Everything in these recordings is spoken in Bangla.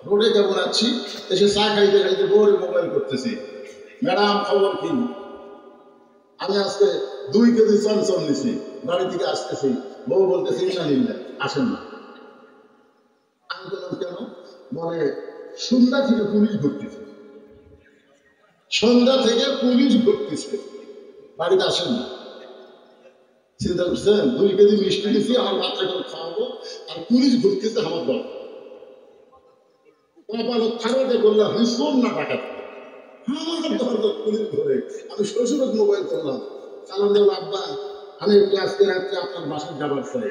রোডে কেমন আছি, এসে চা খাইতে খাইতে বউরে মোবাইল করতেছি, ম্যাডাম খবর কি? আমি আজকে 2 কেজি চমচম নিছি, বাড়ি থেকে আসতেছি, বউ বলতেছি ইনশাআল্লাহ আসেন না। আমি বললাম কেন? বলে সন্ধ্যা থেকে পুলিশ ঘুরতেছে, সন্ধ্যা থেকে পুলিশ ঘুরতেছে, বাড়িতে আসেন না। চিন্তা করছেন, 2 কেজি মিষ্টি নিছি, আমার বাচ্চাকে খাওয়াবো, আর পুলিশ ঘুরতেছে আমার দল। খারাপে করলাম শোন না টাকা আমার দরকার পুলিশ ধরে। আমি শ্বশুরের মোবাইল করলাম, চালান দেব আব্বা আমি একটু আজকে রাত্রে আপনার বাসায় যাবার চাই।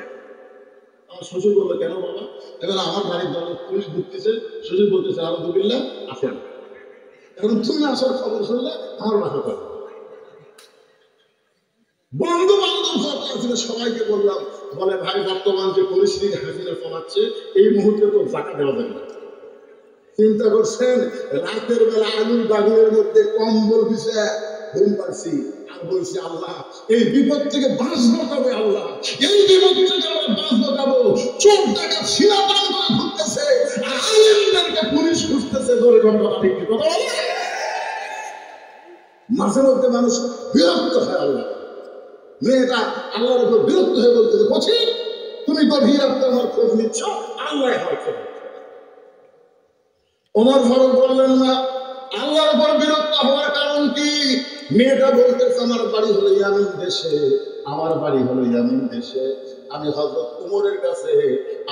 আমার শ্বশুর বললো কেন বাবা? এবার আমার বাড়ির দল পুলিশ ঘুরতেছে, শ্বশুর বলতেছে আলহামদুলিল্লাহ আসেন। এখন তুমি আসার খবর শুনলে আমার বাসা পাবে। বন্ধু বান্ধব যত ছিল সবাইকে বললাম, বলে ভাই বর্তমান যে পরিস্থিতি হাজিরা কমাচ্ছে, এই মুহূর্তে তো জাকা দেওয়া যাবে না। চিন্তা করছেন, রাতের বেলা আলুর বাগুনের মধ্যে কম্বল বিছায় ঘুম পাচ্ছি, আর বলছি আল্লাহ এই বিপদ থেকে বাঁচবো কবে? আল্লাহ এই বিপদ থেকে আমরা বাঁচবো যাবো? চোখ টাকা ছিলা টান করে ঘুরতেছে, আর আলেমদেরকে পুলিশ খুঁজতেছে। ধরে কথা ঠিক কথা বলে। মাঝে মধ্যে মানুষ বিরক্ত হয়, আল্লাহ মেয়েটা আল্লাহর উপর বিরক্ত হয়ে বলতেছে বলছি তুমি গভীর রাত্রে আমার খোঁজ নিচ্ছ, আল্লাহ হয় খোঁজ। ওমর ফারুক বললেন না আল্লাহর উপর বিরক্ত হওয়ার কারণ কি? মেয়েটা বলতেছে আমার বাড়ি হলো ইয়ামিন দেশে, আমার বাড়ি হলো ইয়ামিন দেশে, আমি হযরত ওমরের কাছে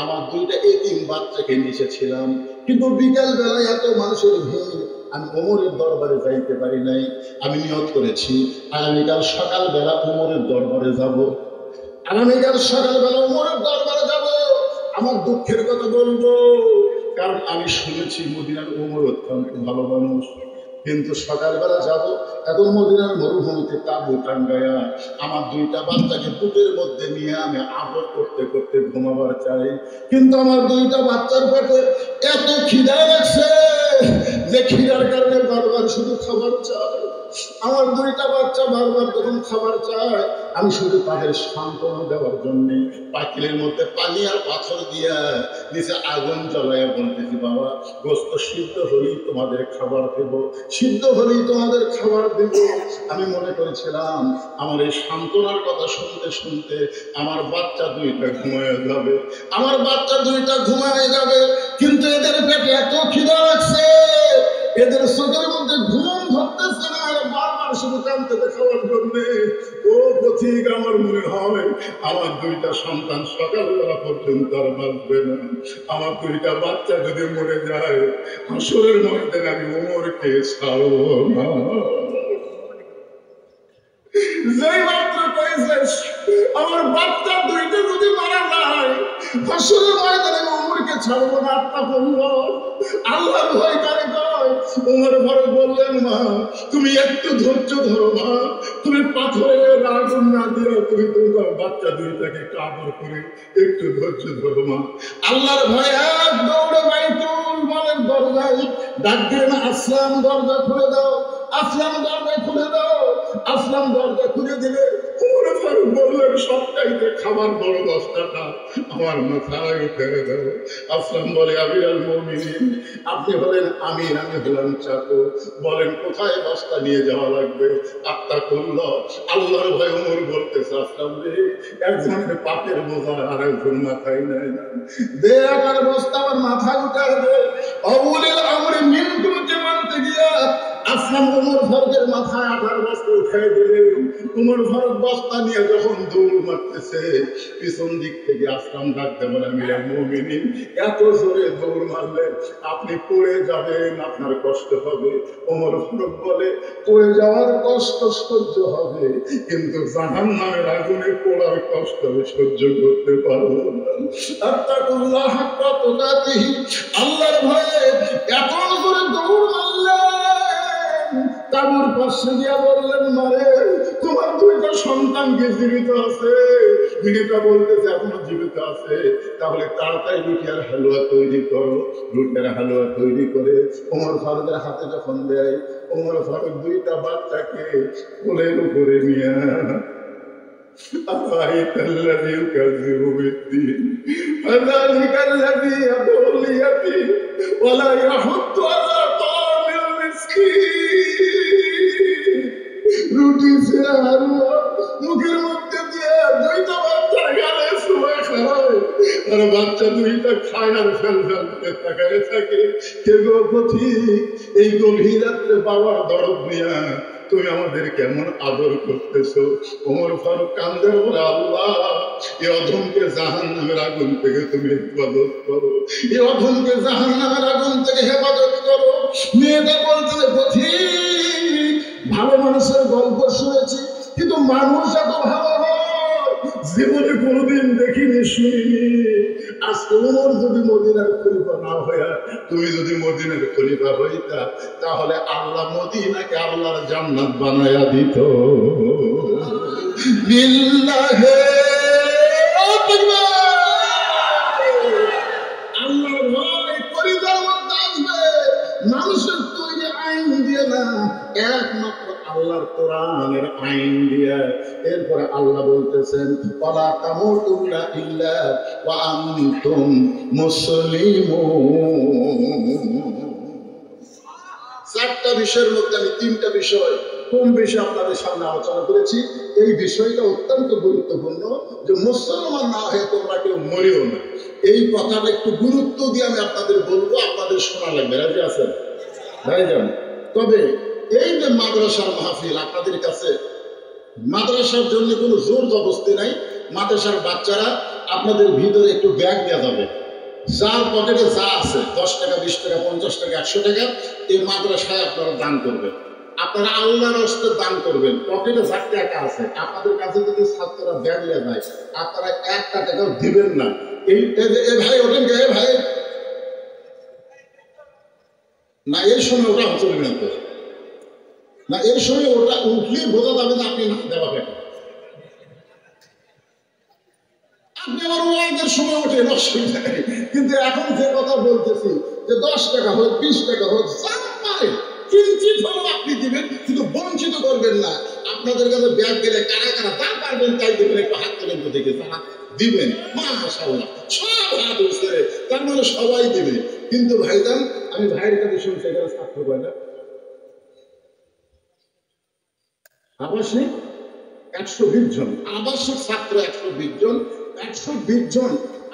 আমার 2টা এতিম বাচ্চাকে নিয়ে এসেছিলাম, কিন্তু বিকেল বেলায় এত মানুষের ভিড়, আমি ওমরের দরবারে যাইতে পারি নাই। আমি নিয়ত করেছি আগামীকাল সকালবেলা ওমরের দরবারে যাব, আগামীকাল সকালবেলা ওমরের দরবারে যাব, আমার দুঃখের কথা বলবো, কারণ আমি শুনেছি মদিনার ওমর অত্যন্ত ভালো মানুষ। কিন্তু সকালবেলা যাব, এখন মদিনার মরুভূমিতে তাঁবু টাঙ্গায়া আমার 2টা বাচ্চাকে বুকের মধ্যে নিয়ে আমি আদর করতে করতে ঘুমাবার চাই। কিন্তু আমার 2টা বাচ্চার পেটে এত খিদা লাগছে যে খিদার কারণে বারবার শুধু খাবার চায়। আমার 2টা বাচ্চা বারবার যখন খাবার চায়, আমি শুধু তাদের সান্ত্বনা দেওয়ার জন্য পাতিলের মধ্যে পানি আর পাথর দিয়া নিচে আগুন জ্বালাইয়া বলতেছি বাবা গোস্ত সিদ্ধ হলেই তোমাদের খাবার দেব, সিদ্ধ হলেই তোমাদের খাবার দেব। আমি মনে করেছিলাম আমার এই সান্ত্বনার কথা শুনতে শুনতে আমার বাচ্চা 2টা ঘুমায় যাবে, আমার বাচ্চা 2টা ঘুমায় যাবে। কিন্তু এদের পেটে এত খিদা লাগছে, এদের চোখের মধ্যে ঘুম ধরতেছে না, বারবার শুধু কাঁদতে খাওয়ার জন্য। ও পথিক, আমার মনে হয় আমার 2টা সন্তান সকালবেলা পর্যন্ত আর বাঁচবে না। আমার 2টা বাচ্চা যদি মরে যায়, হাসরের মধ্যে আমি ওমরকে ছাড়বো না। যেই মাত্র কইছিস আমার বাচ্চা 2টা যদি মারা যায়, হাসরের ময়দানে ওমরকে ছাড়বো না, আত্মা বলল আল্লাহর ভয় কারে কয়? ওমর ফারুক বললেন মা তুমি একটু ধৈর্য ধরো মা, তুমি পাথরের আগুন না দিও, তুমি তোমার বাচ্চা 2টাকে একটু আদর করে একটু ধৈর্য ধরো মা। আল্লাহর ভয় এক দৌড়ে বাইতুল মালের দরজায় ডাক দিলেন আসলাম দরজা খুলে দাও, আসলাম দরজা খুলে দাও। আসলাম দরজা খুলে দিলে ওমর ফারুক বললেন সবটাইতে খাবার বড় বস্তাটা আমার মাথায় উঠে দাও। আসলাম বলে আমিরুল মুমিনিন, আপনি হলেন আমির, আমি হলাম চাকর, বলেন কোথায় বস্তা নিয়ে যাওয়া লাগবে? আত্মা করল আল্লাহর ভয়। ওমর বলতেছে আসলাম রে, একজনের পাপের বোঝা আর একজন মাথায় নেয় না, দে আমার বস্তা আমার মাথায় উঠে দে। অবুলিল আমরে মিনকুমকে মানতে গিয়া আসলাম ওমর ফারুকের মাথায় 18 বস্তা উঠাই দিলেন। ওমর ফারুক বস্তা নিয়ে যখন দৌড় মারতেছে, পিছন দিক থেকে আসলাম ডাকতে বলে আমিরুল মুমিনিন এত জোরে দৌড় মারলে আপনি পড়ে যাবেন, আপনার কষ্ট হবে। ওমর ফারুক বলে পড়ে যাওয়ার কষ্ট সহ্য হবে, কিন্তু জাহান্নামের আগুনে পড়ার কষ্ট আমি সহ্য করতে পারবো না। আত্তাকুল্লাহ হাক্কা তুকাতিহি, আল্লাহর ভয়ে এত জোরে দৌড় মারলেন। তাবুর পাশে গিয়া বললেন মারে তোমার 2টা সন্তান কি জীবিত আছে? মেয়েটা বলতেছে এখনো জীবিত আছে। তাহলে তাড়াতাড়ি রুটির হালুয়া তৈরি করো। রুটির হালুয়া তৈরি করে ওমর ফারুকের হাতে যখন দেয়, ওমর ফারুক 2টা বাচ্চাকে কোলের উপরে নিয়ে أرأيت الذي يكذب بالدين فذلك الذي يدعو اليتيم ওয়ালা ইয়াহুদ্দু আলা তাআমিল মিসকিন। রুটি ছেড়ে মুখের মধ্যে দিয়ে দুইটা বাচ্চার গালে শুয়ে খায়, আর বাচ্চা দুইটা খায় আর ফেল ফেল করে তাকায় থাকে। কে গো পথিক, এই গভীর রাত্রে বাবার দরদ নিয়া তুমি আমাদের কেমন আদর করতেছো? ওমর ফারুক কান্দের বলে, আল্লাহ এ অধমকে জাহান্নামের আগুন থেকে তুমি হেফাজত করো, এ অধমকে জাহান্নামের আগুন থেকে হেফাজত করো। মেয়েটা বলছে, পথিক ভালো মানুষের গল্প শুনেছি, কিন্তু মানুষ এত ভালো হয় জীবনে কোনোদিন দেখিনি, শুনিনি। আজকে ওমর যদি মদিনার খলিফা না হইয়া তুমি যদি মদিনার খলিফা হইতা, তাহলে আল্লাহ মদিনাকে আল্লাহর জান্নাত বানায়া দিত। বিল্লাহে আল্লাহর ভয় পরিবার মধ্যে আসবে, মানুষের তৈরি আইন দিয়ে না, একমাত্র আল্লাহর কোরআনের আইন দিয়ে। এরপরে আল্লাহ বলতেছেন, ওয়ালা তামুতুন্না ইল্লা ওয়া আনতুম মুসলিমুন। চারটা বিষয়ের মধ্যে আমি তিনটা বিষয় কম বেশি আপনাদের সামনে আলোচনা করেছি। এই বিষয়টা অত্যন্ত গুরুত্বপূর্ণ যে মুসলমান না হয়ে তোমরা কেউ মরিও না। এই কথাটা একটু গুরুত্ব দিয়ে আমি আপনাদের বলবো, আপনাদের শোনা লাগবে। রাজি আছেন ভাইজান? তবে এই যে মাদ্রাসার মাহফিল, আপনাদের কাছে মাদ্রাসার জন্য কোনো জোর জবরদস্তি নাই। মাদ্রাসার বাচ্চারা আপনাদের ভিতরে একটু ব্যাগ দেওয়া যাবে, যার পকেটে যা আছে 10 টাকা 20 টাকা 50 টাকা 100 টাকা এই মাদ্রাসায় আপনারা দান করবেন। আপনারা আল্লাহর রাস্তে দান করবেন। পকেটে যা টাকা আছে আপনাদের কাছে যদি ছাত্ররা ব্যাগ নিয়ে যায়, আপনারা 1 টাকাও দিবেন না। এই ভাই ওঠেন গে ভাই, না এই সময় ওটা চলবে না তো, না এই সময় ওটা উঠলেই বোঝা যাবে না আপনি না দেওয়া টাকা। আপনি আমার ওয়াজের সময় ওঠেন, অসুবিধা নেই, কিন্তু এখন যে কথা বলতেছি যে 10 টাকা হোক 20 টাকা হোক যা পারেন কিঞ্চিত হলেও আপনি দিবেন, কিন্তু বঞ্চিত করবেন না। আপনাদের কাছে ব্যাগ গেলে কারা কারা যা পারবেন তাই দেবেন, একটু হাত তোলেন তো দেখে যারা দিবেন। মাশাআল্লাহ সব হাত উঠছে, তার মানে সবাই দিবে। কিন্তু ভাইজান আমি ভাইয়ের কাছে শুনছি এখানে ছাত্র হয় না, আবাসিক 120 জন, আবাসিক ছাত্র 120 জন, 120 জন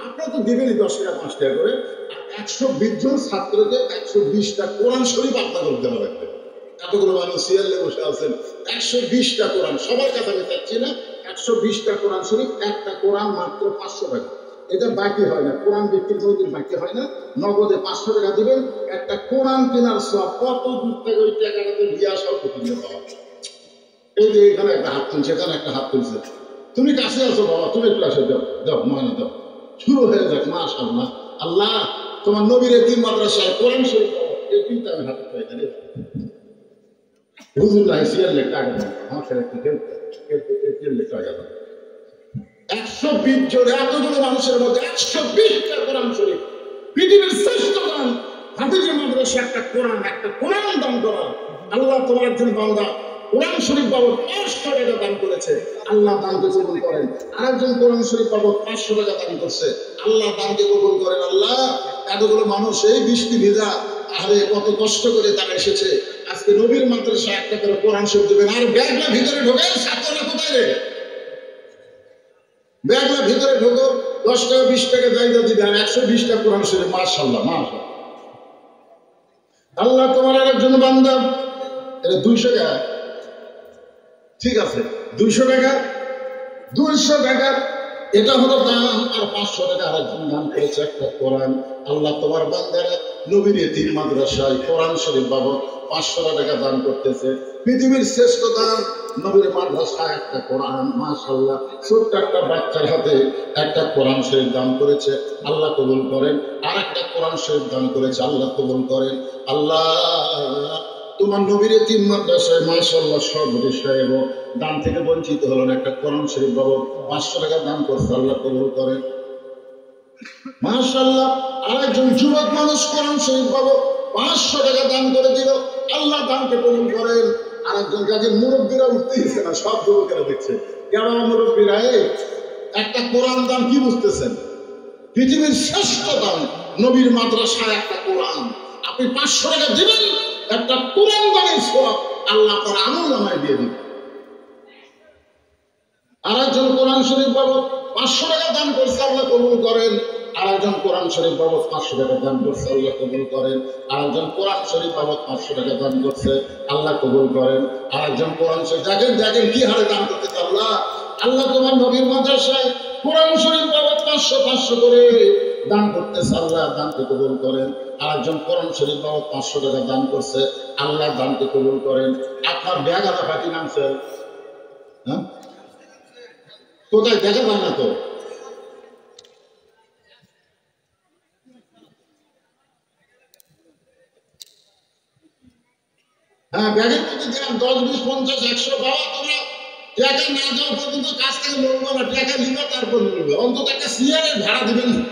আপনারা তো দিবেনই 10 টাকা 5 টাকা করে। আর 120 জন ছাত্রকে 120টা কোরআন শরীফ আপনাদের দেওয়া লাগবে। এতগুলো মানুষ সিরিয়ালে বসে আছেন, 120টা কোরআন সবার কাছে আমি চাচ্ছি না। 120টা কোরআন শরীফ, একটা কোরআন মাত্র 500 টাকা। এটা বাকি হয় না, কোরআন বিক্রির কোনোদিন বাকি হয় না। নগদে 500 টাকা দিবেন, একটা কোরআন কেনার সব কত দূর থেকে ওই টাকাটাতে দিয়ে আসাও প্রতিদিন পাওয়া। এই যে এখানে একটা হাত তুলছে, এখানে একটা হাত তুলছে, তুমি কাছে আছো বাবা, তুমি একটু আসে দাও দাও ময়না দাও, শুরু হয়ে যাক। মাশাআল্লাহ, আল্লাহ তোমার নবীর এতিম মাদ্রাসায় কোরআন শরীফ দাও। এই তিনটা আমি হাতে পাই জানি হুজুর নাই সিয়ার লেখা টাকা দাও, আমার সাথে একটু সিয়ার লেখা টাকা দাও। 120 জন, এতগুলো মানুষের মধ্যে 120টা কোরআন শরীফ, পৃথিবীর শ্রেষ্ঠ দান হাফিজের মাদ্রাসা একটা কোরআন দান করা। আল্লাহ তোমার একজন বান্দা কোরআন শরীফ বাবদ 500 টাকা দান করেছে, আল্লাহ দানকে কবুল করেন। আরেকজন কোরআন শরীফ বাবদ 500 টাকা দান করছে, আল্লাহ দানকে কবুল করেন। আল্লাহ এতগুলো মানুষ এই বৃষ্টি ভিজা, আরে কত কষ্ট করে তারা এসেছে, আজকে নবীর মাদ্রাসা একটা করে কোরআন শরীফ দেবেন। আর ব্যাগটা ভিতরে ঢোকে, ছাত্ররা কোথায় রে? ব্যাগটা ভিতরে ঢোকো, 10 টাকা 20 টাকা জায়গা দিবে, আর 120টা কোরআন শরীফ। মাশাআল্লাহ মাশাআল্লাহ। আল্লাহ তোমার আরেকজন বান্দা, এটা 200 টাকা, ঠিক আছে 200 টাকা, 200 টাকা এটা হলো দাম। আর 500 টাকা আরেকজন দান করেছে একটা কোরআন। আল্লাহ তোমার বান্দারা নবীর এতিম মাদ্রাসায় কোরআন শরীফ বাবদ 500 টাকা দান করতেছে। পৃথিবীর শ্রেষ্ঠ দান নবীর মাদ্রাসায় একটা কোরআন। মাশাআল্লাহ, ছোট্ট একটা বাচ্চার হাতে একটা কোরআন শরীফ দান করেছে, আল্লাহ কবুল করেন। আর একটা কোরআন শরীফ দান করেছে, আল্লাহ কবুল করেন। আল্লাহ তোমার নবীর এতিম মাদ্রাসায় মাশাআল্লাহ সভাপতি সাহেব দান থেকে বঞ্চিত হলেন, একটা কোরআন শরীফ বাবদ 500 টাকা দান করছে, আল্লাহ কবুল করেন। মাশাআল্লাহ আরেকজন যুবক মানুষ কোরআন শরীফ বাবদ 500 টাকা দান করে দিল, আল্লাহ দানকে কবুল করেন। আরেকজন কাজে মুরব্বীরা উঠতেইছে না, সব যুবকেরা দেখছে, কেন মুরব্বীরা একটা কোরআন দান কি বুঝতেছেন? পৃথিবীর শ্রেষ্ঠ দান নবীর মাদ্রাসায় একটা কোরআন। আপনি 500 টাকা দিবেন, একটা কোরআন দানের সওয়াব আল্লাহ তার আমলনামায় দিয়ে দিবেন। আরেকজন কোরআন শরীফ বাবদ 500 টাকা দান করছে, আল্লাহ কবুল করেন। আরেকজন কোরআন শরীফ বাবদ 500 টাকা দান করছে, আল্লাহ কবুল করেন। আরেকজন কোরআন শরীফ বাবদ 500 টাকা দান করছে, আল্লাহ কবুল করেন। আরেকজন কোরআন শরীফ দেখেন দেখেন কি হারে দান করতেছে আল্লাহ। আল্লাহ তোমার নবীর মাদ্রাসায় কোরআন শরীফ বাবদ 500 করে দান করতেছে, আল্লাহ দানকে কবুল করেন। আরেকজন কোরআন শরীফ বাবদ 500 টাকা দান করছে, আল্লাহ দানকে কবুল করেন। আপনার ব্যাগ আদা ফাঁকি নামছে, হ্যাঁ কোথায় দেখা যায় না তো? হ্যাঁ ব্যাগের মধ্যে দিলাম 10, 20, 50, 100 বাবা তোমরা টাকা না দেওয়া পর্যন্ত কাজ থেকে লড়বো না, টাকা নিবে তারপর লড়বে। অন্তত একটা সিয়ারের ভাড়া দিবেন না।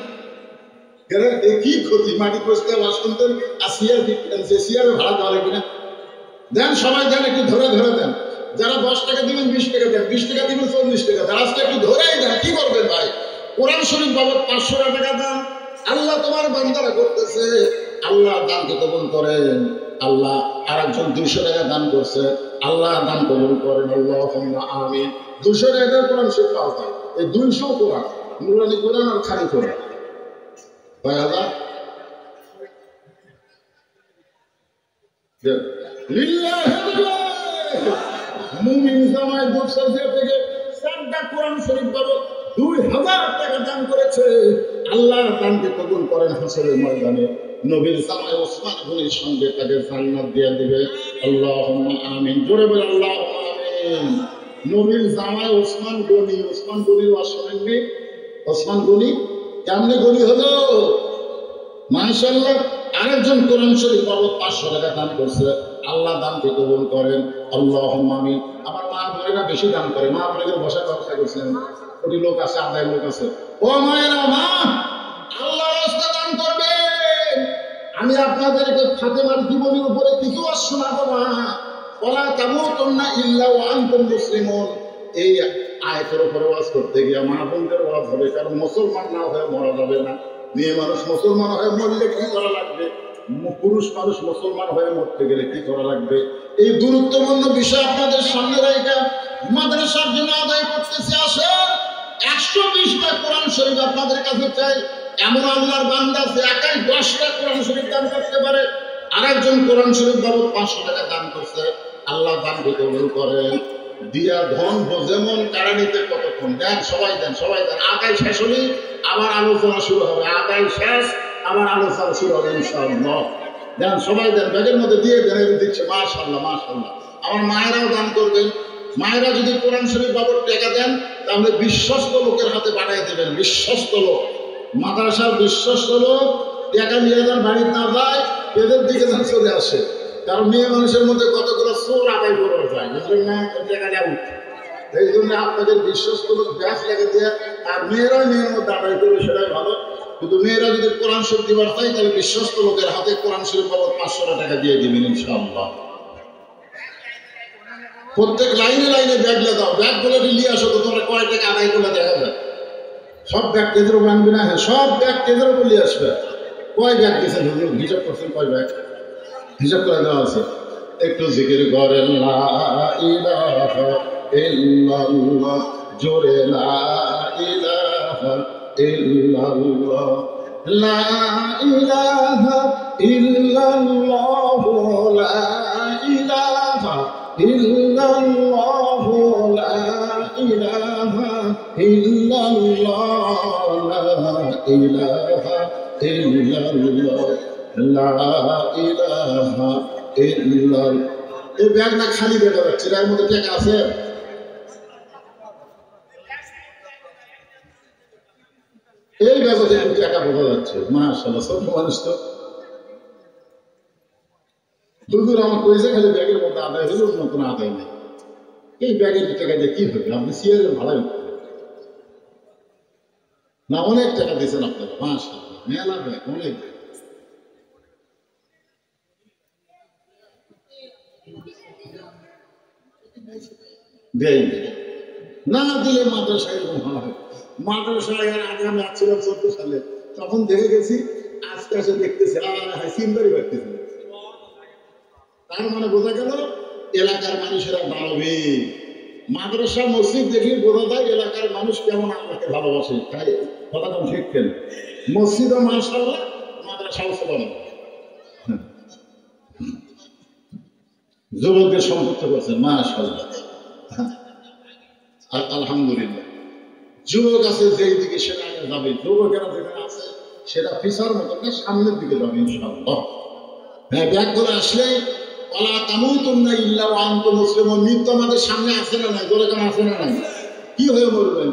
কি ক্ষতি, মাটি পরিষ্কার ওয়াশ করতেন আর সিয়ার দিতেন, সে সিয়ারের ভাড়া দেওয়া লাগবে না? দেন সবাই দেন, একটু ধরে ধরে দেন। যারা 10 টাকা দিবেন 20 টাকা দেন, 20 টাকা দিবেন 40 টাকা দেন, আজকে একটু ধরেই দেন। কি করবেন ভাই? কোরআন শরীফ বাবদ 500 টাকা দান আল্লাহ তোমার বান্দারা করতেছে, আল্লাহ দানকে কবুল করেন। আল্লাহ আরেকজন 200 টাকা দান করছে, আল্লাহ দান কবুল করেন। আল্লাহুম্মা আমিন। 200 টাকা কোরআন শরীফ পাওয়া যায়, এই 200 কোরআন, নুরানি কোরআন আর খালি কোরআন কয় হাজার? মুমিন জামাই দুপসাজিয়া থেকে 4টা কোরআন শরীফ বাবদ 2000 টাকা দান করেছে, আল্লাহর দানকে কবুল করেন। হাসরের ময়দানে নবীর জামাই ওসমান গনির সঙ্গে তাদের জান্নাত দিয়ে দিবে। আল্লাহুম্মা আমিন। জোরে বলে আল্লাহুম্মা আমিন। নবীর জামাই ওসমান গনি, ওসমান গনির আসলেননি? ওসমান গনি কেমনে গনি হলো? মাশাআল্লাহ। আরেকজন কোরআন শরীফ বাবদ 500 টাকা দান করছে, আল্লাহ দানকে কবুল করেন। আল্লাহুম্মা আমিন। আমার মা বোনেরা বেশি দান করে, মা বোনেদের বসার ব্যবস্থা করছেন, কোটি লোক আছে, আদায় লোক আছে। ও মায়েরা, মা আল্লাহর রাস্তায় দান করবেন। আমি আপনাদেরকে ফাতেমার জীবনের উপরে কিছু শোনাবো না। ওয়ালা তামুতুন্না ইল্লা ওয়া আনতুম মুসলিমুন। এই আয়াতের উপরে ওয়াজ করতে গিয়ে মা বোনদের ওয়াজ হবে, কারণ মুসলমান না হয়ে মরা যাবে না। মেয়ে মানুষ মুসলমান হয়ে মরলে কি করা লাগবে, পুরুষ মানুষ মুসলমান হয়ে মরতে গেলে কি করা লাগবে, এই গুরুত্বপূর্ণ বিষয় আপনাদের সামনে রেখে মাদ্রাসার জন্য আদায় করতেছে। আসে 120টা কোরআন শরীফ আপনাদের কাছে চাই। এমন আল্লাহর বান্দা আছে একাই 10টা কোরআন শরীফ দান করতে পারে। আরেকজন কোরআন শরীফ বাবদ 500 টাকা দান করছে, আল্লাহ দানকে কবুল করেন। দিয়া ধন যেমন কারা নিতে কতক্ষণ দেন, সবাই দেন, সবাই দেন। আগাই শেষ হলে আবার আলোচনা শুরু হবে, আগাই শেষ আবার আলোচনা শুরু হবে ইনশাআল্লাহ। দেন সবাই দেন, ব্যাগের মধ্যে দিয়ে দেন। দিচ্ছে মাশাআল্লাহ মাশাআল্লাহ। আমার মায়েরাও দান করবেন। মায়েরা যদি কোরআন শরীফ বাবদ টাকা দেন তাহলে বিশ্বস্ত লোকের হাতে পাঠিয়ে দেবেন। বিশ্বস্ত লোক, মাদ্রাসার বিশ্বস্ত লোক টাকা নিয়ে যান, বাড়িতে না যায়, এদের দিকে যেন চলে আসে। কারণ মেয়ে মানুষের মধ্যে কতগুলো চোর আদায় করা যায়, বুঝলেন না? টাকা দেওয়া এই জন্য আপনাদের বিশ্বস্ত লোক ব্যাস লেগে দেয়, আর মেয়েরাই মেয়ের মধ্যে আদায় করবে, সেটাই ভালো। কিন্তু মেয়েরা যদি কোরআন শরীফ দিবার চাই তাহলে বিশ্বস্ত লোকের হাতে কোরআন শরীফ বাবদ 500 টাকা দিয়ে দিবেন ইনশাআল্লাহ। প্রত্যেক লাইনে লাইনে ব্যাগ লাগাও, ব্যাগগুলো নিয়ে আসো তো, তোমরা কয় টাকা আদায় করলে দেখা যায়। সব ব্যাগ কেন্দ্র বানবে না, হ্যাঁ সব ব্যাগ কেন্দ্র করে নিয়ে আসবে। কয় ব্যাগ দিয়েছেন হুজুর, হিসাব করছেন কয় ব্যাগ? হিসাব করে দেওয়া আছে। একটু জিকির করেন লা ইলাহা ইল্লাল্লাহ, জোরে লা ইলাহা ইল্লাল্লাহ, লা ইলাহা ইল্লাল্লাহ, লা ইলাহা ইল্লাল্লাহ, লা ইলাহা ইল্লাল্লাহ, লা ইলাহা ইল্লাল্লাহ, লা ইলাহা ইল্লাল্লাহ। এই ব্যাগ না খালি দেখা যাচ্ছে, এর মধ্যে টাকা আছে। এই ব্যাগে একটু টাকা বোঝা যাচ্ছে। মাশাআল্লাহ, ছোট মানুষ তো। হুজুর আমার কইছে খালি ব্যাগের মধ্যে আদায় হলো, নতুন আদায় নেই। এই ব্যাগের টাকা দিয়ে কি হবে? আপনি সিয়ারের ভাড়াই না, অনেক টাকা দিয়েছেন আপনারা। মাশাআল্লাহ, মেলা ব্যাগ, অনেক ব্যাগ। দেয় না দিলে মাদ্রাসায় এরকম হয়। মাদ্রাসায় আগে আমি আসছিলাম 14 সালে, তখন দেখে গেছি আজ আস্তে আস্তে দেখতেছে চিন্তারই করতেছে। তার মানে বোঝা গেল এলাকার মানুষেরা দাঁড়াবে। মাদ্রাসা মসজিদ দেখলে বোঝা যায় এলাকার মানুষ কেমন আল্লাহকে ভালোবাসে। তাই কথাটা ঠিক কেন? মসজিদও মাশাআল্লাহ, মাদ্রাসাও সুবহানাল্লাহ। যুবকদের সম্পৃক্ত করছেন মাশাআল্লাহ, আলহামদুলিল্লাহ। যুবক আছে যেই দিকে সেটা যাবে, যুবকেরা যেখানে আছে সেটা পিছার মতো না, সামনের দিকে যাবে ইনশাআল্লাহ। হ্যাঁ, ব্যাগ করে আসলেই ওয়ালা তামুতুন্না ইল্লা ওয়া আনতুম মুসলিমুন, মৃত্যু আমাদের সামনে আসে না নাই? জোরে কেন আসে না নাই? কি হয়ে মরবেন?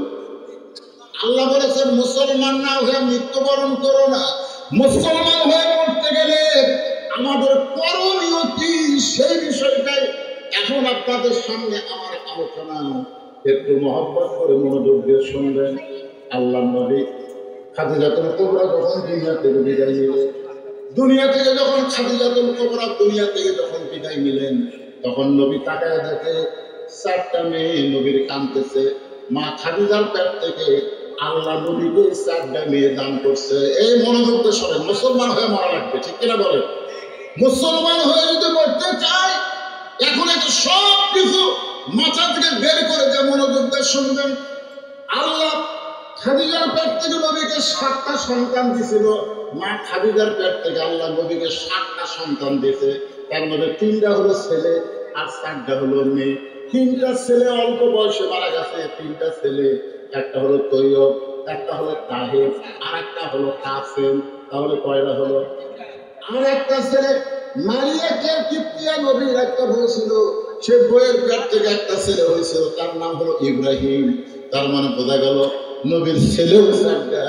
আল্লাহ বলেছেন মুসলমান না হয়ে মৃত্যুবরণ করো না। মুসলমান হয়ে মরতে গেলে আমাদের করণীয় কি, সেই বিষয়টাই এখন আপনাদের সামনে আমার আলোচনা। একটু মহব্বত করে মনোযোগ দিয়ে শুনবেন। আল্লাহ নবী খাদিজাতুল কুবরা যখন দুনিয়া থেকে বিদায় নিলেন, খাদিজাতুল কুবরা দুনিয়া থেকে যখন বিদায় নিলেন, তখন নবী তাকায় দেখে 4টা মেয়ে নবীর কাঁদতেছে। মা খাদিজার পেট থেকে আল্লাহ নবীকে 4টা মেয়ে দান করছে। এই মনোযোগ দিয়ে শোনেন, মুসলমান হয়ে মরা লাগবে, ঠিক কিনা বলে? মুসলমান হয়ে যদি মরতে চায়, এখন এটা সব কিছু মাথা থেকে বের করে দেয়, মনোযোগ দিয়ে শুনবেন। আল্লাহ খাদিজার পেট থেকে নবীকে 7টা সন্তান দিয়েছিল। মা খাদিজার পেট থেকে আল্লাহ নবীকে 7টা সন্তান দিয়েছে। তার মধ্যে 3টা হলো ছেলে আর 4টা হলো মেয়ে। 3টা ছেলে অল্প বয়সে মারা গেছে। 3টা ছেলে, একটা হলো তৈয়ব, একটা হলো তাহের, আর একটা হলো কাসেম। তাহলে কয়টা হলো? আর একটা ছেলে মারিয়াকে কিপ্তিয়া নবীর একটা বউ ছিল, সে বইয়ের পেট থেকে একটা ছেলে হয়েছিল, তার নাম হলো ইব্রাহিম। তার মানে বোঝা গেল নবীর ছেলেও 4টা,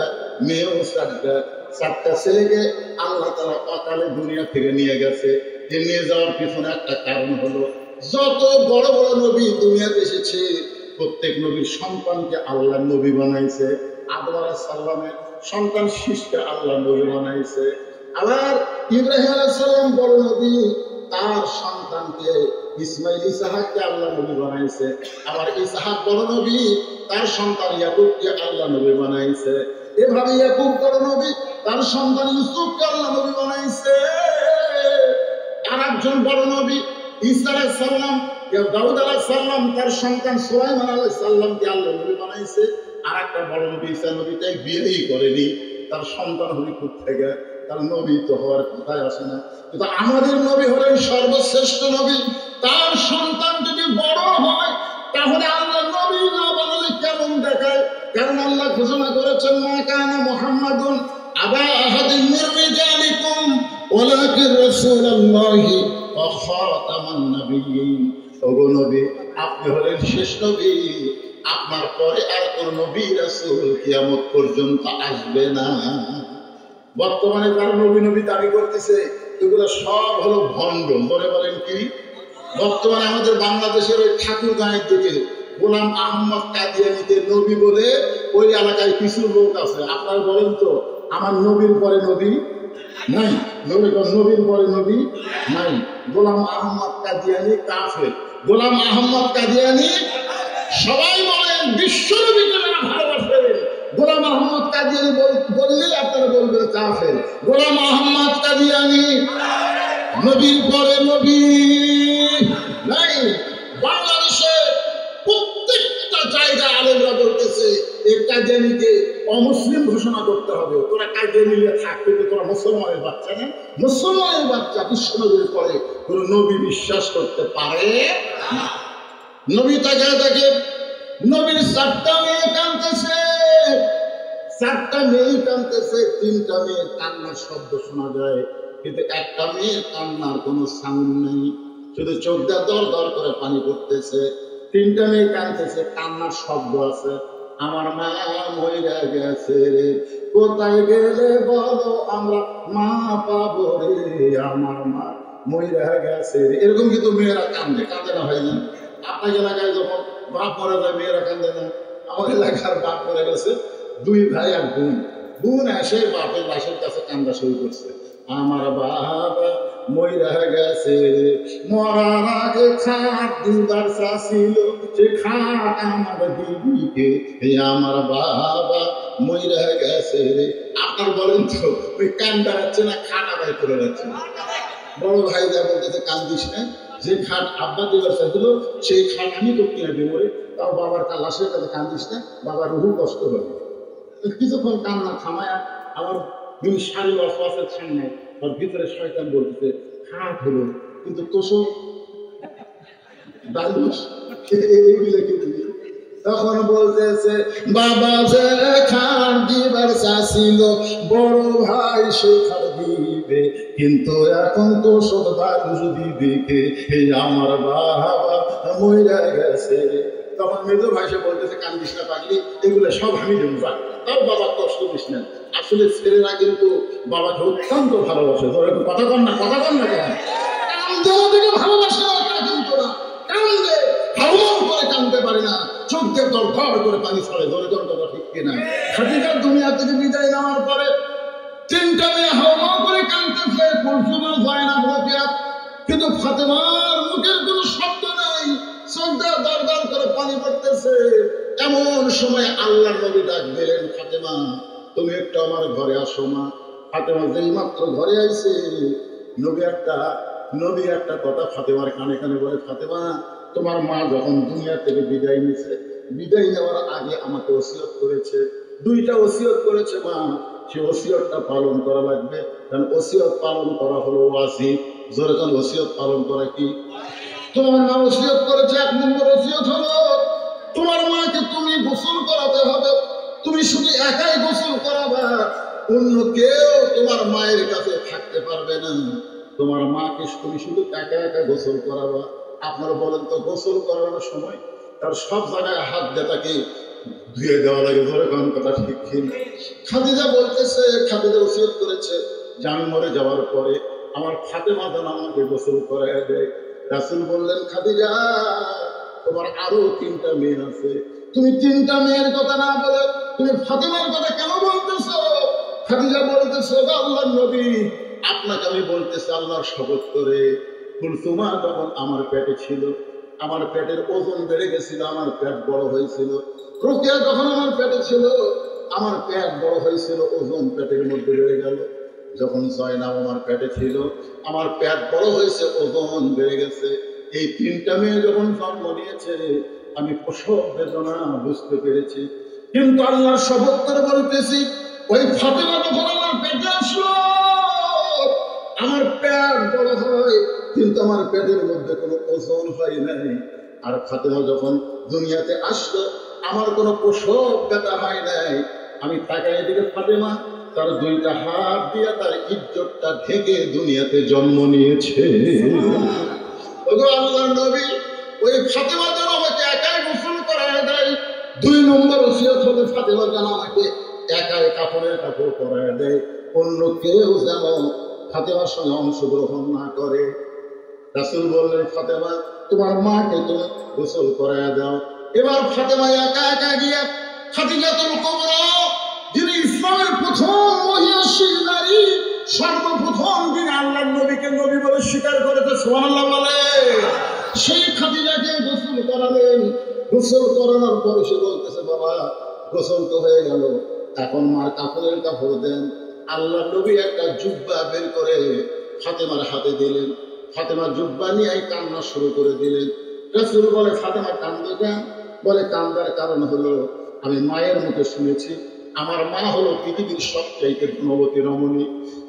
মেয়েও 4টা। 4টা ছেলেকে আল্লাহ তাআলা অকালে দুনিয়া থেকে নিয়ে গেছে। নিয়ে যাওয়ার পিছনে একটা কারণ হলো, যত বড় বড় নবী দুনিয়াতে এসেছে, প্রত্যেক নবীর সন্তানকে আল্লাহ নবী বানাইছে। আদম আলাইহিস সালামের সন্তান শীষকে আল্লাহ নবী বানাইছে। আবার ইব্রাহিম আলাইহিস সালাম বড় নবী, তার সন্তানকে ইসমাইল ইসহাককে আল্লাহ নবী বানাইছে। আবার ইসহাক বড় নবী, তার সন্তান ইয়াকুবকে আল্লাহ নবী বানাইছে। এভাবে ইয়াকুব বড় নবী, তার সন্তান ইউসুফকে আল্লাহ নবী বানাইছে। আর একজন বড় নবী ঈসা আলাইহিস সালাম, দাউদ আলাইহিস সালাম, তার সন্তান সুলাইমান আলাইহিস সালামকে আল্লাহ নবী বানাইছে। আর একটা বড় নবী ঈসা নবী তাই বিয়েই করেনি, তার সন্তান হলি কোত্থেকে? তার নবী তো হওয়ার কথাই আসে না। কিন্তু আমাদের নবী হলেন সর্বশ্রেষ্ঠ নবী। তার সন্তান যদি বড় হয়, তাহলে আল্লাহ নবী না বানালে কেমন দেখায়? কারণ আল্লাহ ঘোষণা করেছেন, মা কানা মুহাম্মাদুন আবা আহাদিন মির রিজালিকুম ওয়ালাকিন রাসূলুল্লাহি ওয়া খাতামান নাবিয়্যিন। ওগো নবী, আপনি হলেন শেষ নবী। আপনার পরে আর কোন নবী রাসূল কিয়ামত পর্যন্ত আসবে না। বর্তমানে যারা নবী নবী দাবি করতেছে, এগুলো সব হলো ভণ্ড। বলে বলেন কি? বর্তমানে আমাদের বাংলাদেশের ওই ঠাকুরগাঁয়ের দিকে গোলাম আহমদ কাদিয়ানীকে নবী বলে ওই এলাকায় কিছু লোক আছে। আপনারা বলেন তো, আমার নবীর পরে নবী নাই, নবীর পরে নবী নাই। গোলাম আহমদ কাদিয়ানী কাফের। গোলাম আহমদ কাদিয়ানী সবাই বলেন বিশ্বনবীকে যারা ভালোবাসে, গোলাম আহমদ কাদিয়ানী বললে আপনারা বলবেন কাফের। গোলাম আহমদ কাদিয়ানী নবীর পরে নবী নাই। বাংলাদেশে প্রত্যেকটা জায়গায় আলেমরা বলতেছে এই কাদিয়ানীকে অমুসলিম ঘোষণা করতে হবে। তোরা কাদিয়ানী নিয়ে থাকবে, তোরা মুসলমানের বাচ্চা না? মুসলমানের বাচ্চা বিশ্বনবীর পরে কোন নবী বিশ্বাস করতে পারে না। নবী তাকে দেখে নবীর 4টা মেয়ে কাঁদতেছে, 4টা মেয়ে কাঁদতেছে। 3টা মেয়ের কান্নার শব্দ শোনা যায়, কিন্তু একটা মেয়ের কান্নার কোনো সাউন্ড নেই, শুধু চোখ দিয়ে দর দর করে পানি পড়তেছে। 3টা মেয়ে কাঁদতেছে, কান্নার শব্দ আছে। আমার মা মইরা গেছে রে, কোথায় গেলে বলো আমরা মা পাবো রে, আমার মা মইরা গেছে রে। এরকম কিন্তু মেয়েরা কান্দে, কাঁদে না ভাই না? আপনার এলাকায় যখন বাপ মরা যায় মেয়েরা কান্দে না? আমার এলাকার বাপ মরে গেছে, 2 ভাই আর বোন। বোন এসে বাপের লাশের কাছে কান্দা শুরু করছে, আমার বাবা মইরা গেছে রে, মরার আগে খাট দিবার চাছিল, সে খাট আমার দিদিকে, আমার বাবা মইরা গেছে রে। আপনার বলেন তো ওই কান দাঁড়াচ্ছে না খাট আদায় করে যাচ্ছে? বড় ভাই যা বলতেছে কান্দিস না, যে খাট আব্বা দেবার চাইছিল সেই খাট আমি তো কিনে দেবো রে, তাও বাবার লাশের কাছে কান্দিস না, বাবার রুহু কষ্ট হবে। কিছুক্ষণ কান্না থামায়া আবার দুই সাড়ে ওয়াসওয়াসের সামনে ওর ভিতরে শয়তান বলতেছে খাট হলো কিন্তু তোষক দালুস এইগুলো কিন্তু। তখন বলতেছে বাবা যে খাট দিবার চাচ্ছিল বড় ভাই সে খাট দিবে, কিন্তু এখন তো সব দালুস দিবে কে, এই আমার বাবা মইরা গেছে। তখন মেজো ভাই সে বলতেছে কান্দিস না পাগলি, এগুলো সব আমি দেবো, তাও বাবা কষ্ট দিস না। আসলে ছেলেরা কিন্তু বাবাকে অত্যন্ত ভালোবাসে। কথা কন না, কথা কন না, কেন থেকে ভালোবাসে না কিন্তু না, কান্দে হাওমাও করে কান্দতে পারে না, চোখ দিয়ে দরকার করে পানি ছড়ে। ধরে কথা ঠিক কিনা? খাদিজার দুনিয়া থেকে বিদায় নেওয়ার পরে তিনটা মেয়ে হাওমাও করে কান্দতেছে, কুলসুম, জয়নাব, রোকেয়া, কিন্তু ফাতেমার মুখের কোনো শব্দ নাই, চোখ দিয়ে দরদর করে পানি পড়তেছে। এমন সময় আল্লাহর নবী ডাক দিলেন, ফাতেমা তুমি একটু আমার ঘরে আসো মা। ফাতেমা যেই মাত্র ঘরে আইছে, নবী একটা কথা ফাতেমার কানে কানে বলে, ফাতেমা তোমার মা যখন দুনিয়া থেকে বিদায় নিছে, বিদায় নেওয়ার আগে আমাকে ওসিয়ত করেছে, দুইটা ওসিয়ত করেছে মা, সে ওসিয়তটা পালন করা লাগবে, কারণ ওসিয়ত পালন করা হলো ওয়াজিব। জোরে কারণ ওসিয়ত পালন করা কি? তোমার মা ওসিয়ত করেছে, এক নম্বর ওসিয়ত হলো তোমার মাকে তুমি গোসল করাতে হবে, তুমি শুধু একাই গোসল করাবা, অন্য কেউ তোমার মায়ের কাছে থাকতে পারবে না, তোমার মাকে তুমি শুধু একা একা গোসল করাবা। আপনারা বলেন তো গোসল করানোর সময় তার সব জায়গায় হাত দিয়ে তাকে ধুয়ে দেওয়া লাগে, ধরে কোন কথা ঠিক ঠিক। খাদিজা বলতেছে, খাদিজা ওসিয়ত করেছে যে আমি মরে যাওয়ার পরে আমার ফাতেমা যেন আমাকে গোসল করায় দেয়। রাসূল বললেন, খাদিজা তোমার আরো তিনটা মেয়ে আছে, তুমি তিনটা মেয়ের কথা না বলে তুমি ফাতেমার কথা কেন বলতেছো? খাদিজা বলতেছে, আল্লাহর নবী আপনাকে আমি বলতেছি আল্লাহর শপথ করে, কুলসুমা যখন আমার পেটে ছিল, আমার পেটের ওজন বেড়ে গেছিল, আমার পেট বড় হয়েছিল। রোকেয়া যখন আমার পেটে ছিল, আমার পেট বড় হয়েছিল, ওজন পেটের মধ্যে বেড়ে গেল। যখন জয়নাব আমার পেটে ছিল, আমার পেট বড় হয়েছে, ওজন বেড়ে গেছে। এই তিনটা মেয়ে যখন জন্ম নিয়েছে, আমি প্রসব বেদনা বুঝতে পেরেছি, কিন্তু আল্লাহর শপথ করে বলতেছি, ওই ফাতেমা যখন আমার পেটে আসলো, আমার পেট বড় হয়, কিন্তু আমার পেটের মধ্যে কোনো ওজন হয় নাই। আর ফাতেমা যখন দুনিয়াতে আসলো, আমার কোনো প্রসব ব্যথা হয় নাই। আমি তাকাই দিকে ফাতেমা তার দুইটা হাত দিয়ে তার ইজ্জতটা ঢেকে দুনিয়াতে জন্ম নিয়েছে। ওগো আল্লাহর নবী, ওই ফাতেমা যেন আমাকে একাই গোসল করায় দেয়। দুই নম্বর ওসিয়ত হলো ফাতেমা যেন আমাকে একাই কাপড়ের কাপড় করায় দেয়, অন্য কেউ যেন ফাতেমার সঙ্গে অংশগ্রহণ না করে। রাসূল বললেন, ফাতেমা তোমার মাকে তুমি গোসল করায় দাও। এবার ফাতেমা একা একা গিয়া খাদিজাতুল কুবরা, যিনি ইসলামের প্রথম মহিয়সী নারী, সর্বপ্রথম যিনি আল্লাহর নবীকে নবী বলে স্বীকার করেছে, সুবহানাল্লাহ বলে, সেই খাদিজাকে গোসল করালেন। গোসল করানোর পরে সে বলতেছে, বাবা গোসল তো হয়ে গেল, এখন মার কাপড়ের কাপড় দেন। আল্লাহর নবী একটা জুব্বা বের করে ফাতেমার হাতে দিলেন। ফাতেমার জুব্বা নিয়ে কান্না শুরু করে দিলেন। রাসূল বলে, ফাতেমা কান্দে কেন? বলে, কান্দার কারণ হলো আমি মায়ের মুখে শুনেছি আমার মা হলো পৃথিবীর সবচাইতে গুণবতী রমণী,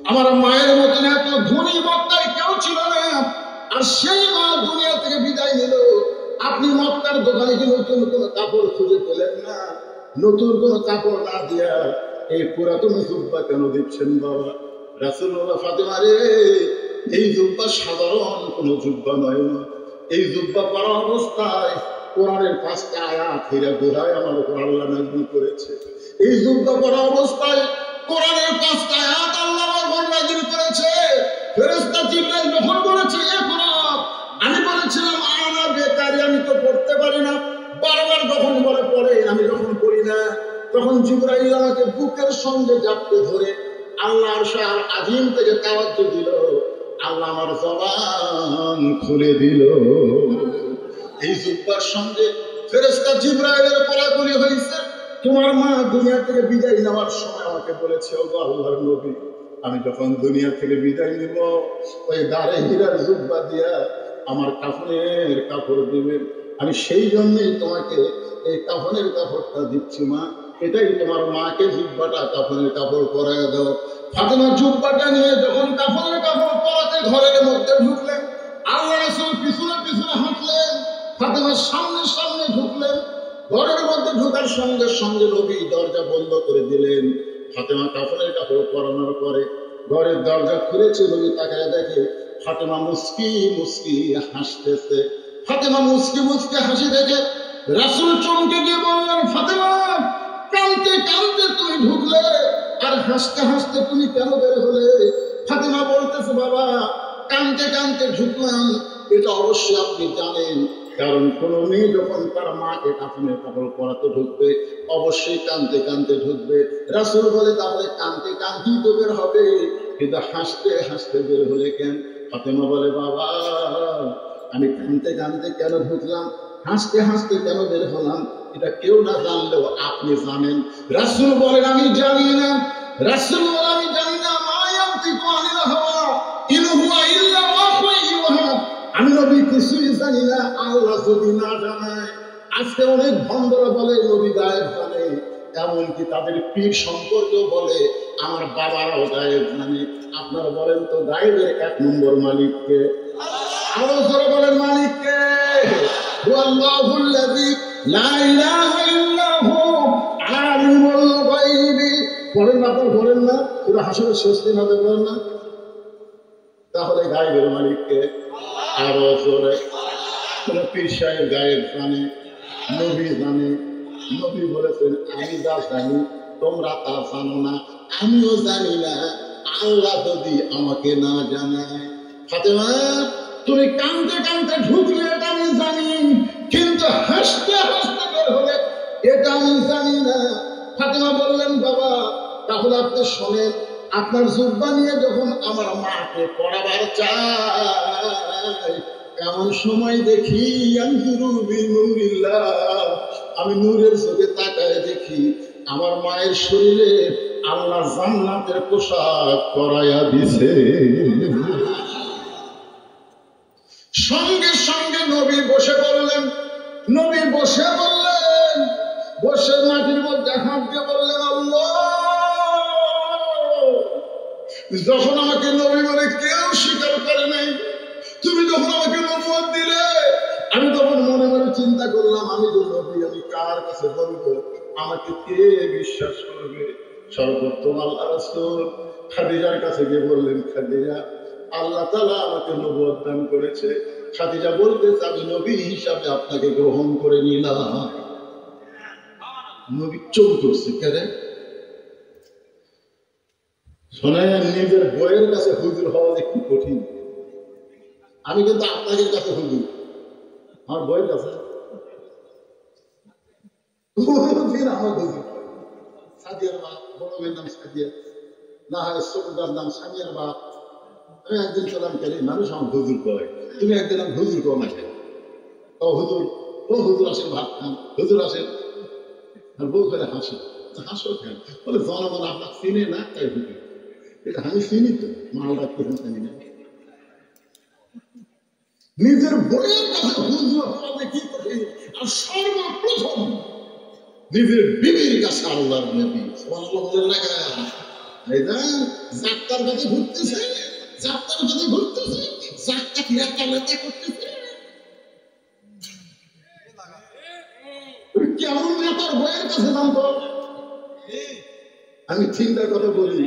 আমার মায়ের মতন এত ধনী বক্তায় কেউ ছিল না, আর সেই মা দুনিয়া থেকে বিদায় নিল। আপনি মক্কার দোকানে কি নতুন কোনো কাপড় খুঁজে পেলেন না? নতুন কোনো কাপড় না দিয়া এই পুরাতন জুব্বা কেন দিচ্ছেন বাবা? রাসূল বলে, ফাতেমা রে, এই জুব্বা সাধারণ কোনো জুব্বা নয় না, এই জুব্বা পরা অবস্থায় কোরআনের 5টা আয়াত হীরা গোড়ায় আমার উপর আল্লাহ নাযিল করেছে। এই জুব্বা পরা অবস্থায় কোরআনের 5টা আয়াত আল্লাহ আমার উপর নাযিল করেছে। ফেরেশতা জিবরাইল যখন বলেছে ইকরা, আমি বলেছিলাম আনা বেকারি, আমি তো পড়তে পারি না। বারবার যখন বলে পড়ে, আমি যখন পড়ি না, তখন জিবরাইল আমাকে বুকের সঙ্গে জাপটে ধরে আল্লাহর আরশ আজিম থেকে তাওয়াজ্জু দিল, আল্লাহ আমার জবান খুলে দিল। এই জুব্বার সঙ্গে ফেরেশতা জিবরাইলের কোলাকুলি হয়েছে। তোমার মা দুনিয়া থেকে বিদায় নেওয়ার সময় আমাকে বলেছে, ওগো আল্লাহর নবী, আমি যখন দুনিয়া থেকে বিদায় নিব ওই দাঁড়ে হীরার জুব্বা দিয়া আমার কাফনের কাপড় দিবেন। আমি সেই জন্যই তোমাকে এই কাফনের কাপড়টা দিচ্ছি মা, এটাই তোমার মাকে জুব্বাটা কাফনের কাপড় পরায় দাও। ফাতেমা জুব্বাটা নিয়ে যখন কাফনের কাপড় পরাতে ঘরের মধ্যে ঢুকলেন, আল্লাহ রাসূল পিছনে পিছনে হাঁটলেন, ফাতেমার সামনে সামনে ঢুকলেন। ঘরের মধ্যে ঢোকার সঙ্গে সঙ্গে নবী দরজা বন্ধ করে দিলেন। ফাতেমা কাফনের কাপড় পরানোর পরে ঘরের দরজা খুলেছে, নবী তাকায় দেখে ফাতেমা মুস্কি মুস্কি হাসতেছে। ফাতেমা মুস্কি মুস্কি হাসি দেখে রাসূল চমকে গিয়ে বললেন, ফাতেমা, কাঁদতে কাঁদতে তুমি ঢুকলে আর হাসতে হাসতে তুমি কেন বের হলে? ফাতেমা বলতেছে, বাবা, কাঁদতে কাঁদতে ঢুকলাম, এটা অবশ্যই আপনি জানেন, কারণ কোন মেয়ে যখন তার মাকে কাফনের কাপড় পরাতে ঢুকবে অবশ্যই কাঁদতে কাঁদতে ঢুকবে। রাসূল বলে, তাহলে কাঁদতে কাঁদতেই তো বের হবে, কিন্তু হাসতে হাসতে বের হলে কেন? ফাতেমা বলে, বাবা, আমি কাঁদতে কাঁদতে কেন ঢুকলাম, হাসতে হাসতে কেন বের হলাম, এটা কেউ না জানলেও আপনি জানেন। রাসূল বলেন, আমি জানি না। রাসূল বলেন, আমি জানি না। মা ইয়ানতিকু আনিল হাওয়া ইন হুয়া ইল্লা ওয়াহয়ুন ইউহা। আমি নবী কিছুই জানি না, আল্লাহ যদি না জানায়। আজকে অনেক ভণ্ডরা বলে নবী গায়েব জানে, এমনকি তাদের পীর সম্পর্কেও বলে আমার বাবারাও গায়েব জানে। আপনারা বলেন তো গায়েবের এক নম্বর মালিককে? আরো জোরে বলেন, মালিককে? হুয়াল্লাহুল্লাযী লা ইলাহা ইল্লা হু আলিমুল গায়বি। বলেন না? আপনারা বলেন না? পুরো হাসরের শেষ দিন হবে, বলেন না? তাহলে গায়েবের মালিককে? আরো জোরে। কোন পীর সাহেব গায়েব জানে? নবী জানে। নবী বলেছেন, আমি যা জানি তোমরা তা জানো না, আমিও জানি না, আল্লাহ যদি আমাকে না জানায়। ফাতেমা, তুমি কাঁদতে কাঁদতে ঢুকলে এটা আমি জানি, কিন্তু হাসতে হাসতে বের হলে এটা আমি জানি না। ফাতেমা বললেন, বাবা, তাহলে আপনি শোনেন, আপনার জুব্বা নিয়ে যখন আমার মাকে পড়াবার চাই, এমন সময় দেখি আমি নূরের চোখে তাকায় দেখি আমার মায়ের শরীরে আল্লাহ জান্নাতের পোশাক পরাইয়া দিছে। সঙ্গে সঙ্গে নবী বসে বললেন, নবী বসে বললেন, বসে মাটির মধ্যে হাত দিয়ে বললেন, আল্লাহ, যখন আমাকে নবী বলে কেউ স্বীকার করে নাই, তুমি যখন আমাকে নবুয়ত দিলে, আমি তখন মনে মনে চিন্তা করলাম, আমি তো নবী, আমি কার কাছে বলবো, আমাকে কে বিশ্বাস করবে? সর্বপ্রথম আল্লাহ রাসূল খাদিজার কাছে গিয়ে বললেন, খাদিজা, আল্লাহ তাআলা আমাকে নবুয়ত দান করেছে। খাদিজা বলতেছে, আমি নবী হিসাবে আপনাকে গ্রহণ করে নিলাম। নবী চোখ করছে, কেন? শোনেন, নিজের বইয়ের কাছে হুজুর হওয়া একটু কঠিন। আমি কিন্তু আপনাদের কাছে হুজুর, আমার বইয়ের কাছে আমার হুজুর। সাদিয়ার বাপ, বড় মেয়ের নাম সাদিয়া, না হয় ছোটটার নাম সামিয়ার বাপ। আমি একদিন চলাম, কেন মানুষ আমার হুজুর কয়, তুমি একদিন আমি হুজুর কো না কেন? ও হুজুর, ও হুজুর আসেন, ভাত খান, হুজুর আসেন। আর বউ করে হাসো, হাসো কেন? বলে জনগণ আপনার চিনে না, তাই হুজুর। এটা আমি চিনি তো, মালটা কেন জানি না। নিজের বইয়ের কাছে হুজুর হওয়া কি কঠিন, আর সর্বপ্রথম নিজের বিবির কাছে আল্লাহর নবী সাল্লাল্লাহু আলাইহি ওয়াসাল্লাম। যাত্রার কাছে ঘুরতেছে, যাত্রার কাছে ঘুরতেছে, যাত্রা লেতা করতেছে। কেমন নেতার বইয়ের কাছে দাম তো? আমি চিন্তার কথা বলি,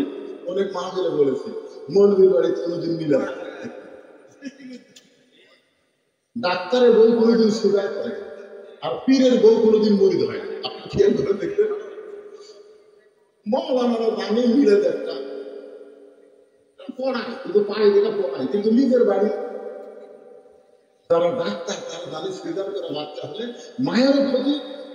অনেক মাহফিলে বলেছি, মৌলভীর বাড়িতে কোনোদিন মিলা, ডাক্তারের বউ কোনোদিন সুগার করে, আর পীরের বউ কোনোদিন মরিদ হয় না। আপনি খেয়াল করে দেখবেন, মৌলানারা দামে মিলে একটা পড়ায়, কিন্তু পায়ে দেখা পড়ায়, কিন্তু নিজের বাড়ি যারা ডাক্তার তারা জানে সুগার করে বাচ্চা হলে মায়েরও ক্ষতি,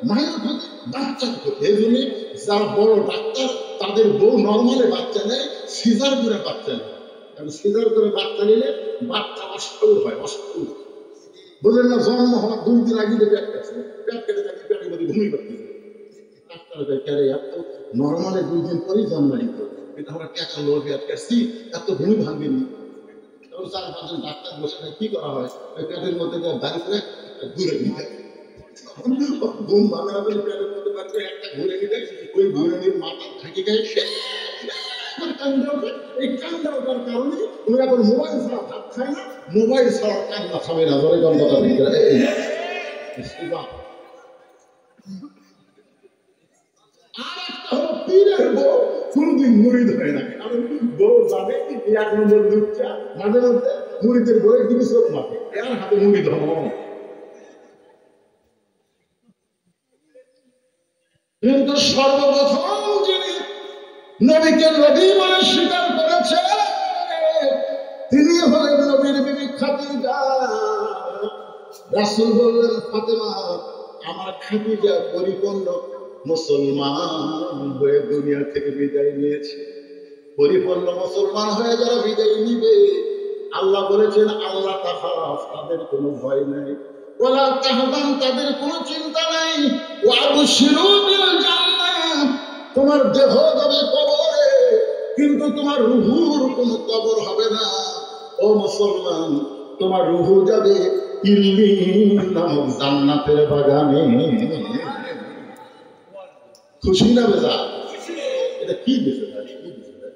মায়ের ক্ষতি, বাচ্চার ক্ষতি। এই জন্য যারা বড় ডাক্তার তাদের বউ নর্মালে বাচ্চা নেয়, সিজার করে বাচ্চা নেয়। কারণ সিজার করে বাচ্চা নিলে বাচ্চা অষ্টৌর হয়, অষ্টৌর। বুঝলেন না? জন্ম হওয়ার 2 দিন আগে পেট কাটছে, পেট কেটে থাকে, পেটের মধ্যে ঘুমিয়ে পাচ্ছে। নর্মালে 2 দিন পরেই জন্মাই এটা আমরা টাকা লোভে আটকাচ্ছি, এত ঘুম ভাঙেনি। 4-5 জন ডাক্তার বসে কি করা হয়, ওই পেটের মধ্যে দাঁড়ি করে ঘুরে নিতে ঘুম ভাঙে হবে, পেটের মধ্যে একটা ঘুরে নিতে, ওই ঘুরে নিয়ে মাথা থাকি গায়ে এই কান্দা ওঠার কারণে উনি এখন মোবাইল ছাড়া ভাত খায় না, মোবাইল ছাড়া কান্না খাবে না। ধরে গন্ধটা ভিতরে আর একটা হলো পীরের বউ কোনদিন মুড়ি ধরে না, কারণ বউ যাবে 1 নম্বর লুচ্চা, মাঝে মধ্যে মুড়িদের বলে দিবি চোখ মাপে, এর হাতে মুড়ি ধরো। কিন্তু সর্বপ্রথম যিনি নবীকে নবী বলে স্বীকার করেছে তিনি হলেন নবীর বিবি খাদিজা। রাসূল বললেন, ফাতেমা আমার খাদিজা পরিপূর্ণ মুসলমান হয়ে দুনিয়া থেকে বিদায় নিয়েছে। পরিপূর্ণ মুসলমান হয়ে যারা বিদায় নিবে, আল্লাহ বলেছেন আল্লাহ তাখাফ, তাদের কোনো ভয় নাই, ওয়ালা তাহজান, তাদের কোনো চিন্তা নাই, ওয়াবশিরু বিল জান্নাহ, তোমার দেহ যাবে কবরে কিন্তু তোমার রূহুর কোনো কবর হবে না। ও মুসলমান, তোমার রূহু যাবে ইল্লিন নামক জান্নাতের বাগানে। খুশি না বেজা? এটা কি দিছে ভাই, কি দিছে ভাই?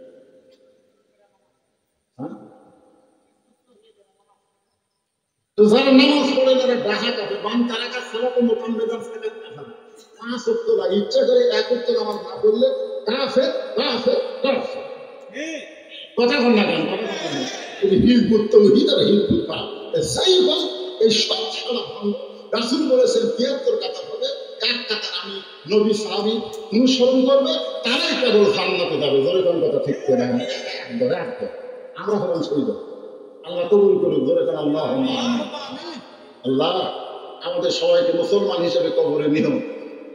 তো যারা নামাজ পড়ে, যারা ডাহা কাটে, বান তারাকা সালাতে মুতাম্মিদান সালাত কাটে, 5 ওয়াক্ত বা ইচ্ছা করে 1 ওয়াক্ত নামাজ না পড়লে কাফের কাফের কাফের। কথা বল না কেন? কথা বল না, এই হিজবুত তাওহীদ আর হিজবুত পাক যাই বল, এই সব সারা ভাঙ। রাসূল বলেছেন 73 কাতার হবে, 1 কাতার আমি নবী সাহাবী অনুসরণ করবে, তারাই কেবল জান্নাতে যাবে। জোরে কোন কথা ঠিক করে না? আমরা হলাম শহীদ। আল্লাহ কবুল করুক। জোরে কোন আল্লাহুম্মা আমিন। আল্লাহ আমাদের সবাইকে মুসলমান হিসেবে কবরে নিও।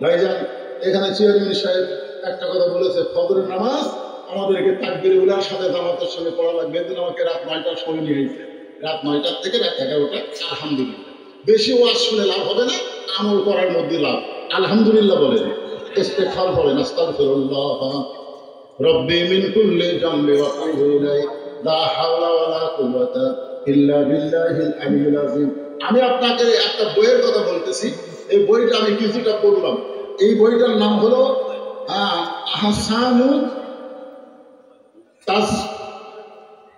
ভাইজান, এখানে চেয়ারম্যান সাহেব একটা কথা বলেছে, ফজরের নামাজ আমাদেরকে তাকবীরে উলার সাথে জামাতের সঙ্গে পড়া লাগবে। এদিন আমাকে রাত 9টার সময় নিয়ে এসেছে, রাত 9টার থেকে রাত 11টা। আলহামদুলিল্লাহ, বেশি ওয়াজ শুনে লাভ হবে না, আমল করার মধ্যে লাভ। আলহামদুলিল্লাহ বলেন, ইস্তেগফার করেন, আস্তাগফিরুল্লাহ রব্বি মিন কুল্লি যামবি ওয়া আতুবু ইলাইহি, লা হাওলা ওয়া লা কুওয়াতা ইল্লা বিল্লাহিল আলিয়্যিল আযীম। আমি আপনাকে একটা বইয়ের কথা বলতেছি, এই বইটা আমি কিছুটা পড়লাম। এই বইটার নাম হলো আহসানুত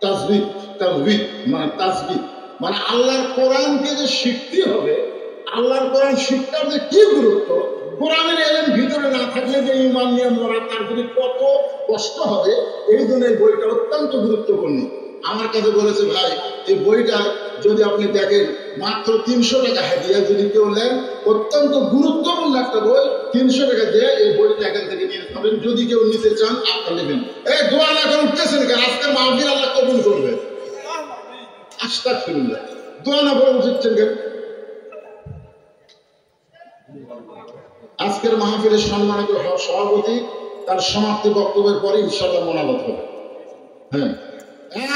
তাজবিদ, তাজবিদ মানে তাজবিদ মানে আল্লাহর কোরআনকে যে শিখতে হবে, আল্লাহর কোরআন শিক্ষার যে কি গুরুত্ব, কোরআনের এলেম ভিতরে না থাকলে যে ঈমান নিয়ে মরা তার যদি কত কষ্ট হবে, এই জন্য এই বইটা অত্যন্ত গুরুত্বপূর্ণ। আমার কাছে বলেছে, ভাই এই বইটা যদি আপনি দেখেন মাত্র 300 টাকা হাদিয়া যদি কেউ নেন, অত্যন্ত গুরুত্বপূর্ণ একটা বই, 300 টাকা দিয়ে এই বইটা এখান থেকে নিয়ে যাবেন। যদি কেউ নিতে চান আপনার নেবেন। এই দোয়া না করে উঠতেছেন কেন? আজকের মাহফিল আল্লাহ কবুল করবে। আস্তাগফিরুল্লাহ, দোয়া না করে উঠছেন কেন? আজকের মাহফিলের সম্মানিত সভাপতি তার সমাপ্তি বক্তব্যের পরে ইনশাআল্লাহ মোনাজাত হবে। হ্যাঁ,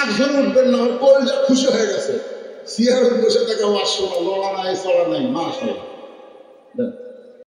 একজন উঠবেন না, ওর কলজা খুশি হয়ে গেছে, চেয়ারে বসে থাকা ওয়াজ শোনা, লড়া নাই চড়া নাই, মাশাআল্লাহ।